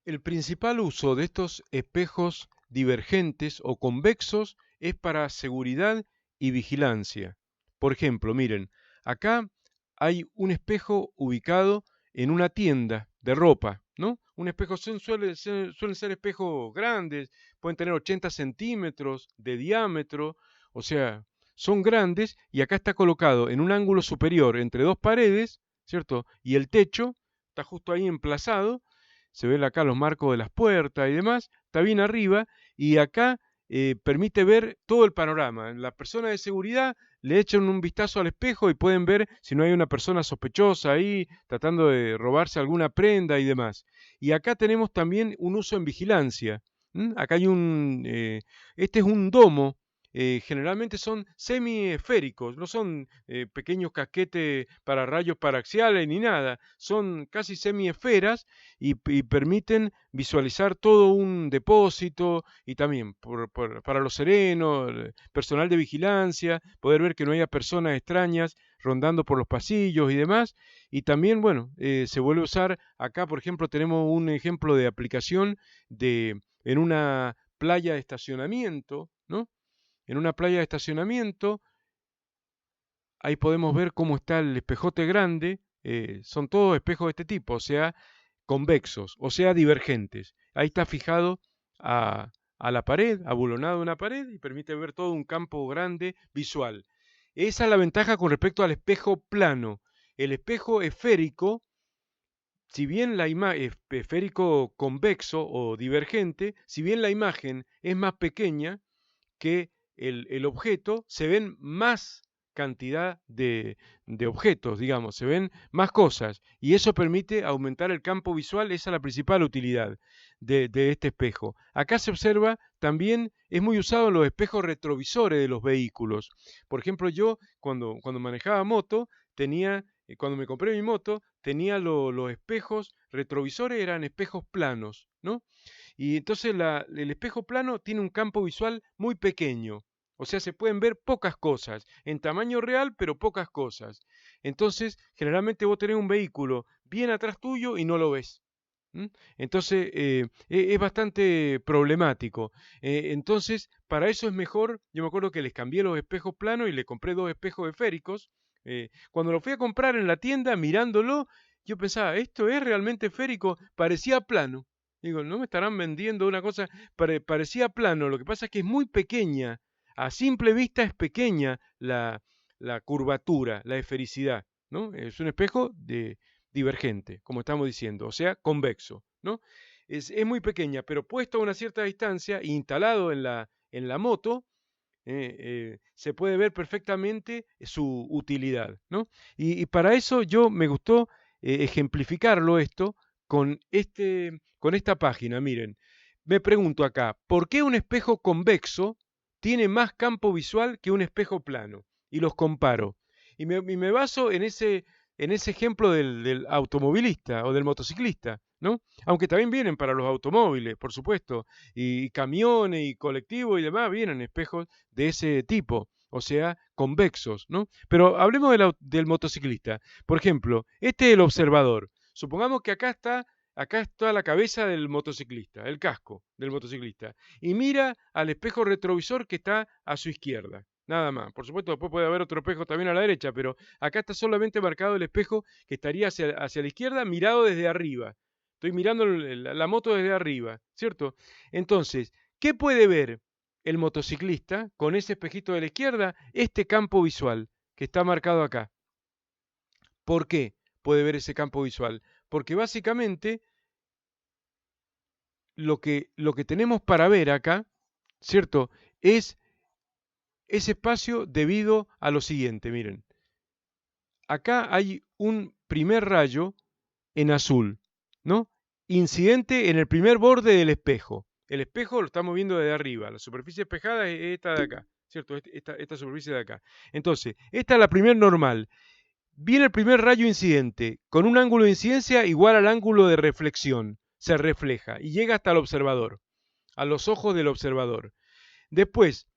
El principal uso de estos espejos divergentes o convexos es para seguridad y vigilancia. Por ejemplo, miren, acá hay un espejo ubicado en una tienda de ropa, ¿no? Un espejo suelen ser espejos grandes, pueden tener 80 centímetros de diámetro, o sea, son grandes y acá está colocado en un ángulo superior entre dos paredes, ¿cierto? Y el techo está justo ahí emplazado, se ven acá los marcos de las puertas y demás, está bien arriba y acá permite ver todo el panorama. La persona de seguridad le echan un vistazo al espejo y pueden ver si no hay una persona sospechosa ahí tratando de robarse alguna prenda y demás. Y acá tenemos también un uso en vigilancia. Acá hay este es un domo. Generalmente son semiesféricos, no son pequeños casquetes para rayos paraxiales ni nada, son casi semiesferas y permiten visualizar todo un depósito y también para los serenos, personal de vigilancia, poder ver que no haya personas extrañas rondando por los pasillos y demás. Y también, bueno, se vuelve a usar, acá por ejemplo tenemos un ejemplo de aplicación en una playa de estacionamiento, ¿no? En una playa de estacionamiento, ahí podemos ver cómo está el espejote grande, son todos espejos de este tipo, o sea, convexos, o sea, divergentes. Ahí está fijado a la pared, abulonado en una pared y permite ver todo un campo grande visual. Esa es la ventaja con respecto al espejo plano. El espejo esférico, si bien esférico convexo o divergente, si bien la imagen es más pequeña, que el objeto, se ven más cantidad de objetos, digamos, se ven más cosas y eso permite aumentar el campo visual, esa es la principal utilidad de este espejo. Acá se observa también, es muy usado en los espejos retrovisores de los vehículos. Por ejemplo, yo cuando manejaba moto, cuando me compré mi moto, tenía los espejos retrovisores, eran espejos planos, ¿no? Y entonces el espejo plano tiene un campo visual muy pequeño. O sea, se pueden ver pocas cosas, en tamaño real, pero pocas cosas. Entonces, generalmente vos tenés un vehículo bien atrás tuyo y no lo ves. ¿M? Entonces, es bastante problemático. Entonces, para eso es mejor, yo me acuerdo que les cambié los espejos planos y le compré dos espejos esféricos. Cuando lo fui a comprar en la tienda, mirándolo, yo pensaba, ¿esto es realmente esférico? Parecía plano. Digo, ¿no me estarán vendiendo una cosa? Parecía plano, lo que pasa es que es muy pequeña. A simple vista es pequeña la curvatura, la esfericidad, ¿no? Es un espejo divergente, como estamos diciendo, o sea, convexo, ¿no? Es muy pequeña, pero puesto a una cierta distancia e instalado en la moto, se puede ver perfectamente su utilidad, ¿no? Y para eso yo me gustó ejemplificarlo esto con esta página. Miren, me pregunto acá, ¿por qué un espejo convexo tiene más campo visual que un espejo plano? Y los comparo. Y me baso en ese ejemplo del automovilista o del motociclista, ¿no? Aunque también vienen para los automóviles, por supuesto, y camiones y colectivos y demás, vienen espejos de ese tipo, o sea, convexos, ¿no? Pero hablemos del motociclista. Por ejemplo, este es el observador. Supongamos que acá está la cabeza del motociclista, el casco del motociclista, y mira al espejo retrovisor que está a su izquierda. Nada más. Por supuesto, después puede haber otro espejo también a la derecha, pero acá está solamente marcado el espejo que estaría hacia la izquierda, mirado desde arriba. Estoy mirando la moto desde arriba, ¿cierto? Entonces, ¿qué puede ver el motociclista con ese espejito de la izquierda? Este campo visual que está marcado acá. ¿Por qué puede ver ese campo visual? Porque básicamente lo que tenemos para ver acá, ¿cierto? Es ese espacio debido a lo siguiente, miren. Acá hay un primer rayo en azul, ¿no? Incidente en el primer borde del espejo. El espejo lo estamos viendo desde arriba, la superficie espejada es esta de acá, ¿cierto? Esta superficie de acá. Entonces, esta es la primer normal. Viene el primer rayo incidente, con un ángulo de incidencia igual al ángulo de reflexión. Se refleja y llega hasta el observador, a los ojos del observador. Después,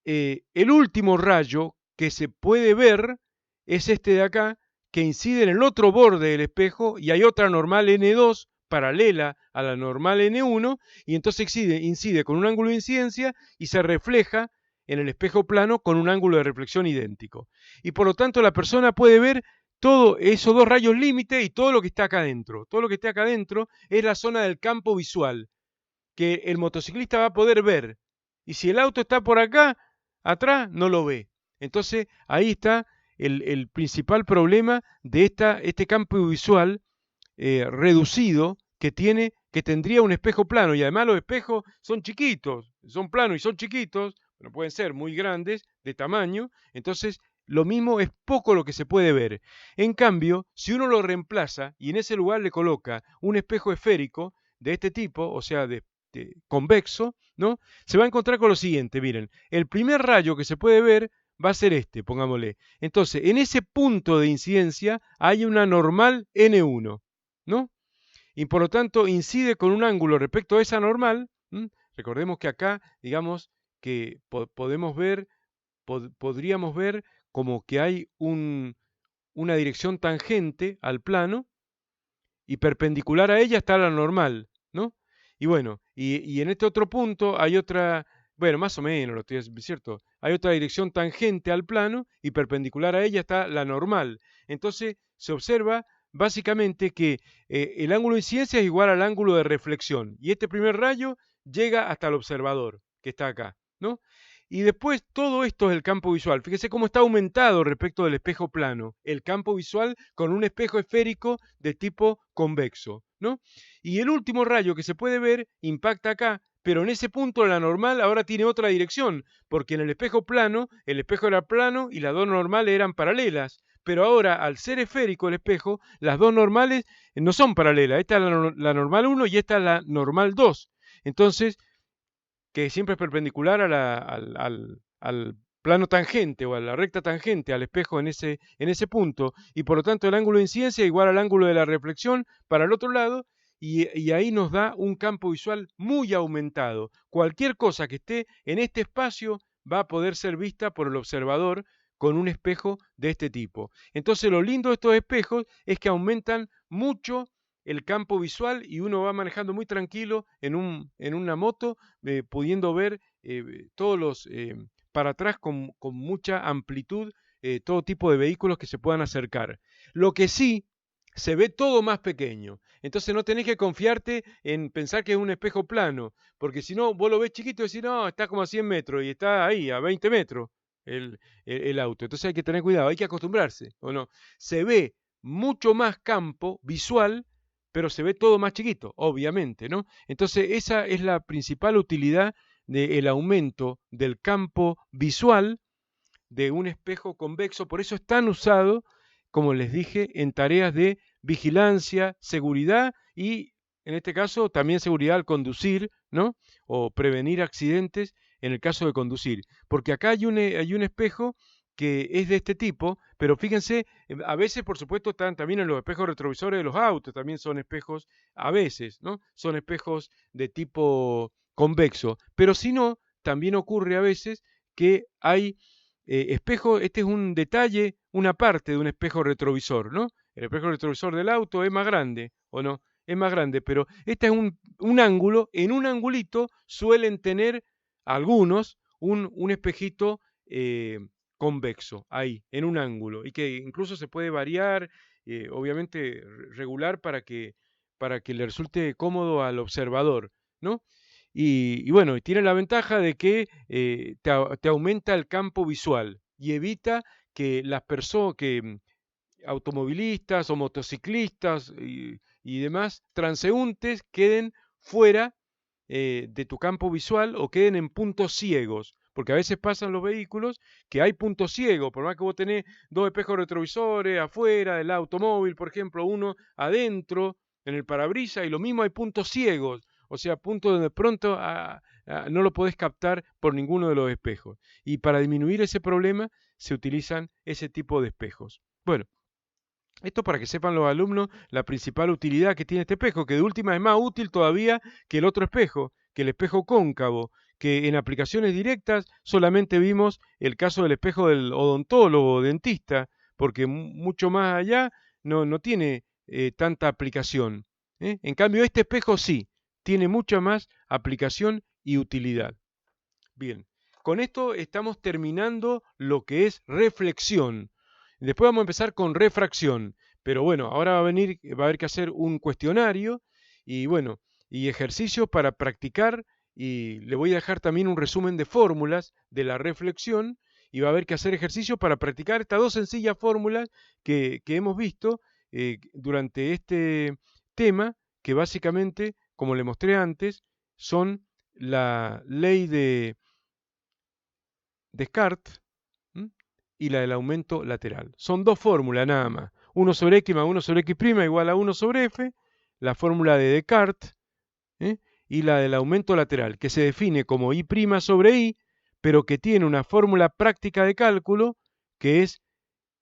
el último rayo que se puede ver es este de acá, que incide en el otro borde del espejo y hay otra normal N2 paralela a la normal N1 y entonces incide con un ángulo de incidencia y se refleja en el espejo plano con un ángulo de reflexión idéntico. Y por lo tanto la persona puede ver todos esos dos rayos límite y todo lo que está acá adentro. Todo lo que está acá adentro es la zona del campo visual que el motociclista va a poder ver. Y si el auto está por acá, atrás, no lo ve. Entonces ahí está el principal problema de este campo visual reducido que tendría un espejo plano. Y además los espejos son chiquitos, son planos y son chiquitos, no pueden ser muy grandes de tamaño. Entonces lo mismo es poco lo que se puede ver. En cambio, si uno lo reemplaza y en ese lugar le coloca un espejo esférico de este tipo, o sea, de convexo, ¿no? Se va a encontrar con lo siguiente, miren, el primer rayo que se puede ver va a ser este, pongámosle. Entonces, en ese punto de incidencia hay una normal N1, ¿no? Y por lo tanto incide con un ángulo respecto a esa normal. Recordemos que acá, digamos, que podríamos ver como que hay una dirección tangente al plano y perpendicular a ella está la normal, ¿no? Y bueno, y en este otro punto hay otra, bueno, más o menos, lo estoy cierto, hay otra dirección tangente al plano y perpendicular a ella está la normal. Entonces se observa básicamente que el ángulo de incidencia es igual al ángulo de reflexión y este primer rayo llega hasta el observador, que está acá, ¿no? Y después todo esto es el campo visual. Fíjese cómo está aumentado respecto del espejo plano. El campo visual con un espejo esférico de tipo convexo, ¿no? Y el último rayo que se puede ver impacta acá, pero en ese punto la normal ahora tiene otra dirección, porque en el espejo plano, el espejo era plano y las dos normales eran paralelas. Pero ahora, al ser esférico el espejo, las dos normales no son paralelas. Esta es la normal 1 y esta es la normal 2. Entonces, que siempre es perpendicular al plano tangente o a la recta tangente al espejo en ese punto, y por lo tanto el ángulo de incidencia es igual al ángulo de la reflexión para el otro lado, y ahí nos da un campo visual muy aumentado. Cualquier cosa que esté en este espacio va a poder ser vista por el observador con un espejo de este tipo. Entonces lo lindo de estos espejos es que aumentan mucho el campo visual y uno va manejando muy tranquilo en una moto, pudiendo ver todos los para atrás con mucha amplitud, todo tipo de vehículos que se puedan acercar. Lo que sí, se ve todo más pequeño. Entonces no tenés que confiarte en pensar que es un espejo plano, porque si no, vos lo ves chiquito y decís, no, está como a 100 metros y está ahí, a 20 metros el auto. Entonces hay que tener cuidado, hay que acostumbrarse, ¿o no? Se ve mucho más campo visual, pero se ve todo más chiquito, obviamente, ¿no? Entonces esa es la principal utilidad del aumento del campo visual de un espejo convexo. Por eso es tan usado, como les dije, en tareas de vigilancia, seguridad y, en este caso, también seguridad al conducir, ¿no? O prevenir accidentes en el caso de conducir. Porque acá hay un espejo que es de este tipo, pero fíjense, a veces, por supuesto, están también en los espejos retrovisores de los autos, también son espejos, a veces, ¿no? Son espejos de tipo convexo, pero si no, también ocurre a veces que hay espejo, este es un detalle, una parte de un espejo retrovisor, ¿no? El espejo retrovisor del auto es más grande, ¿o no? Es más grande, pero este es un ángulo, en un angulito suelen tener algunos un espejito convexo, ahí, en un ángulo, y que incluso se puede variar, obviamente regular para que le resulte cómodo al observador, ¿no? Y bueno, tiene la ventaja de que te aumenta el campo visual y evita que las personas, automovilistas o motociclistas y demás transeúntes queden fuera de tu campo visual o queden en puntos ciegos. Porque a veces pasan los vehículos que hay puntos ciegos, por más que vos tenés dos espejos retrovisores afuera del automóvil, por ejemplo, uno adentro en el parabrisas, y lo mismo hay puntos ciegos, o sea, puntos donde pronto no lo podés captar por ninguno de los espejos. Y para disminuir ese problema se utilizan ese tipo de espejos. Bueno, esto para que sepan los alumnos la principal utilidad que tiene este espejo, que de última es más útil todavía que el otro espejo, que el espejo cóncavo, que en aplicaciones directas solamente vimos el caso del espejo del odontólogo o dentista, porque mucho más allá no tiene tanta aplicación. En cambio, este espejo sí, tiene mucha más aplicación y utilidad. Bien, con esto estamos terminando lo que es reflexión. Después vamos a empezar con refracción. Pero bueno, ahora va a haber que hacer un cuestionario y bueno, y ejercicios para practicar. Y le voy a dejar también un resumen de fórmulas de la reflexión y va a haber que hacer ejercicios para practicar estas dos sencillas fórmulas que hemos visto durante este tema, que básicamente, como le mostré antes, son la ley de Descartes, ¿m? Y la del aumento lateral. Son dos fórmulas nada más. 1 sobre x más 1 sobre x' igual a 1 sobre f, la fórmula de Descartes, ¿eh? Y la del aumento lateral, que se define como y' sobre i, pero que tiene una fórmula práctica de cálculo que es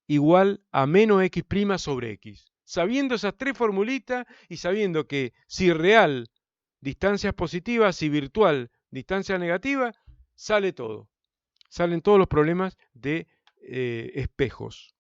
igual a menos x' sobre x. Sabiendo esas tres formulitas y sabiendo que si real, distancias positivas, si virtual, distancia negativa, sale todo. Salen todos los problemas de espejos.